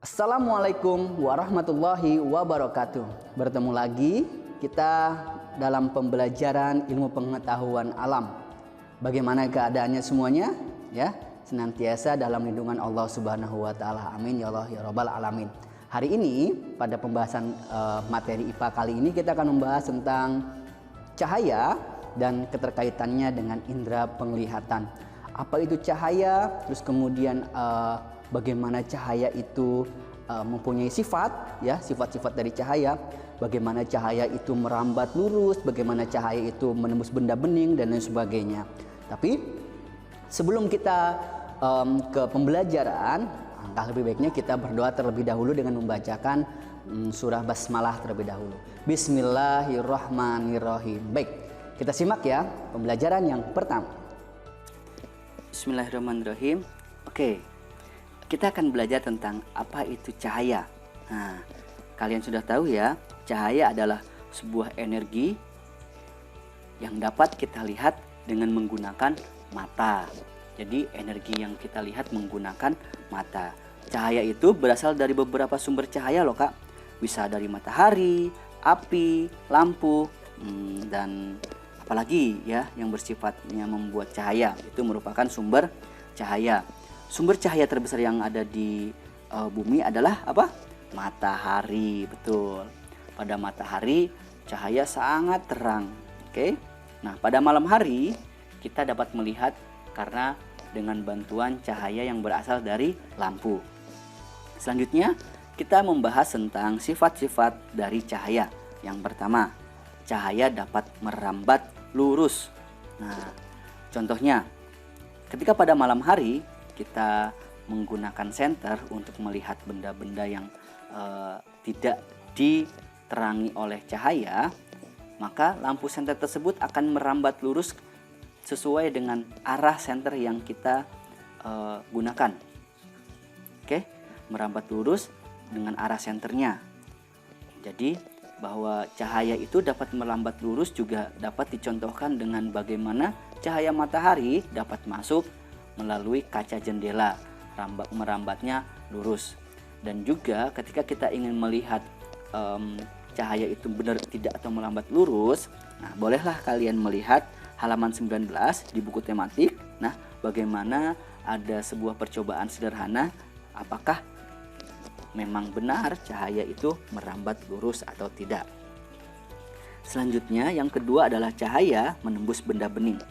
Assalamualaikum warahmatullahi wabarakatuh. Bertemu lagi kita dalam pembelajaran ilmu pengetahuan alam. Bagaimana keadaannya semuanya? Ya, senantiasa dalam lindungan Allah Subhanahu wa taala. Amin ya Allah ya rabbal alamin. Hari ini pada pembahasan materi IPA kali ini kita akan membahas tentang cahaya dan keterkaitannya dengan indera penglihatan. Apa itu cahaya? Terus kemudian bagaimana cahaya itu mempunyai sifat, ya, sifat-sifat dari cahaya, bagaimana cahaya itu merambat lurus, bagaimana cahaya itu menembus benda bening dan lain sebagainya. Tapi sebelum kita ke pembelajaran, angka lebih baiknya kita berdoa terlebih dahulu dengan membacakan surah basmalah terlebih dahulu. Bismillahirrahmanirrahim. Baik, kita simak ya pembelajaran yang pertama. Bismillahirrahmanirrahim. Oke, kita akan belajar tentang apa itu cahaya. Nah, kalian sudah tahu ya, cahaya adalah sebuah energi yang dapat kita lihat dengan menggunakan mata. Jadi energi yang kita lihat menggunakan mata. Cahaya itu berasal dari beberapa sumber cahaya loh Kak. Bisa dari matahari, api, lampu, dan apalagi ya yang bersifatnya membuat cahaya. Itu merupakan sumber cahaya. Sumber cahaya terbesar yang ada di bumi adalah apa? Matahari, betul. Pada matahari cahaya sangat terang. Oke. Nah, pada malam hari kita dapat melihat karena dengan bantuan cahaya yang berasal dari lampu. Selanjutnya kita membahas tentang sifat-sifat dari cahaya. Yang pertama, cahaya dapat merambat lurus. Nah, contohnya ketika pada malam hari kita menggunakan senter untuk melihat benda-benda yang tidak diterangi oleh cahaya, maka lampu senter tersebut akan merambat lurus sesuai dengan arah senter yang kita gunakan. Oke, merambat lurus dengan arah senternya. Jadi bahwa cahaya itu dapat merambat lurus juga dapat dicontohkan dengan bagaimana cahaya matahari dapat masuk melalui kaca jendela, merambatnya lurus. Dan juga ketika kita ingin melihat cahaya itu benar tidak atau merambat lurus, nah bolehlah kalian melihat halaman 19 di buku tematik. Nah, bagaimana ada sebuah percobaan sederhana, apakah memang benar cahaya itu merambat lurus atau tidak. Selanjutnya yang kedua adalah cahaya menembus benda bening.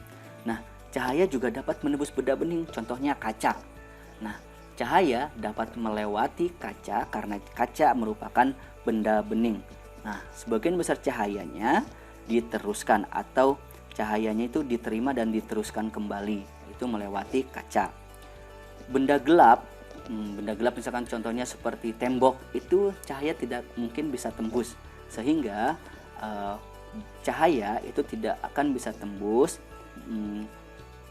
Nah, cahaya juga dapat menembus benda bening, contohnya kaca. Nah, cahaya dapat melewati kaca karena kaca merupakan benda bening. Nah, sebagian besar cahayanya diteruskan atau cahayanya itu diterima dan diteruskan kembali, itu melewati kaca. Benda gelap misalkan contohnya seperti tembok, itu cahaya tidak mungkin bisa tembus, sehingga cahaya itu tidak akan bisa tembus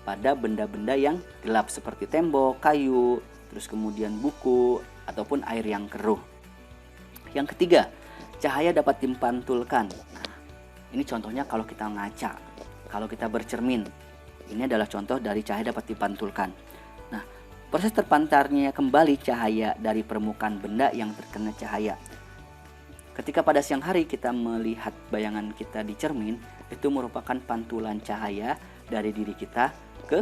pada benda-benda yang gelap seperti tembok, kayu, terus kemudian buku, ataupun air yang keruh. Yang ketiga, cahaya dapat dipantulkan. Nah, ini contohnya kalau kita ngaca, kalau kita bercermin. Ini adalah contoh dari cahaya dapat dipantulkan. Nah, proses terpantarnya kembali cahaya dari permukaan benda yang terkena cahaya. Ketika pada siang hari kita melihat bayangan kita di cermin, itu merupakan pantulan cahaya dari diri kita ke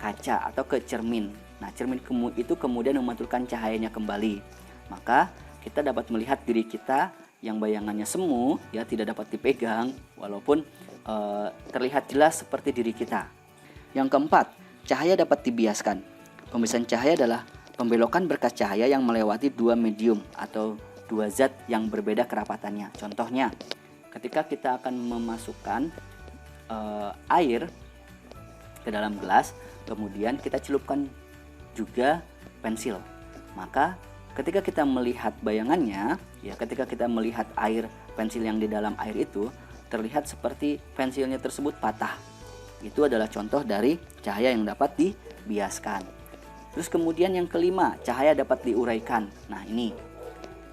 kaca atau ke cermin. Nah, cermin itu kemudian memantulkan cahayanya kembali. Maka kita dapat melihat diri kita yang bayangannya semu, ya tidak dapat dipegang, walaupun terlihat jelas seperti diri kita. Yang keempat, cahaya dapat dibiaskan. Pembiasan cahaya adalah pembelokan berkas cahaya yang melewati dua medium atau dua zat yang berbeda kerapatannya. Contohnya, ketika kita akan memasukkan air ke dalam gelas, kemudian kita celupkan juga pensil. Maka ketika kita melihat bayangannya, ya ketika kita melihat air pensil yang di dalam air itu, terlihat seperti pensilnya tersebut patah. Itu adalah contoh dari cahaya yang dapat dibiaskan. Terus kemudian yang kelima, cahaya dapat diuraikan. Nah, ini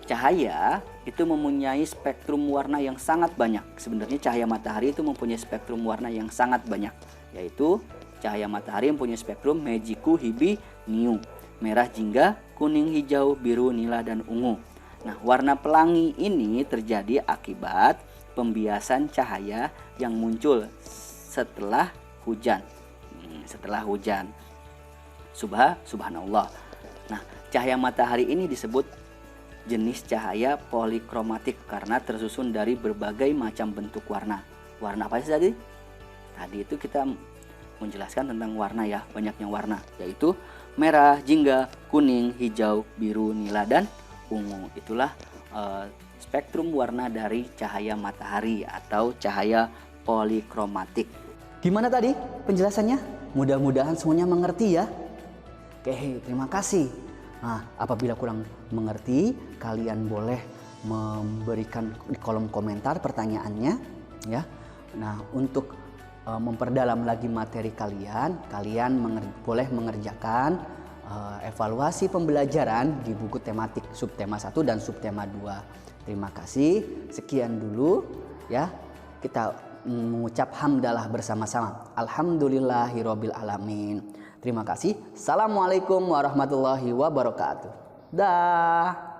cahaya itu mempunyai spektrum warna yang sangat banyak. Sebenarnya cahaya matahari itu mempunyai spektrum warna yang sangat banyak, yaitu cahaya matahari mempunyai spektrum Meiji-ku, Hibi, Niu. merah jingga, kuning, hijau, biru, nila, dan ungu. Nah, warna pelangi ini terjadi akibat pembiasan cahaya yang muncul setelah hujan. Setelah hujan. Subhanallah. Nah, cahaya matahari ini disebut jenis cahaya polikromatik karena tersusun dari berbagai macam bentuk warna. Warna apa sih tadi? Tadi itu kita menjelaskan tentang warna ya, banyaknya warna, yaitu merah, jingga, kuning, hijau, biru, nila, dan ungu. Itulah spektrum warna dari cahaya matahari atau cahaya polikromatik. Gimana tadi penjelasannya? Mudah-mudahan semuanya mengerti ya. Oke, terima kasih. Nah, apabila kurang mengerti, kalian boleh memberikan di kolom komentar pertanyaannya ya. Nah, untuk memperdalam lagi materi kalian boleh mengerjakan evaluasi pembelajaran di buku tematik subtema 1 dan subtema 2. Terima kasih. Sekian dulu ya. Kita mengucap hamdalah bersama-sama. Alhamdulillahirabbil alamin. Terima kasih. Assalamualaikum warahmatullahi wabarakatuh. Dah.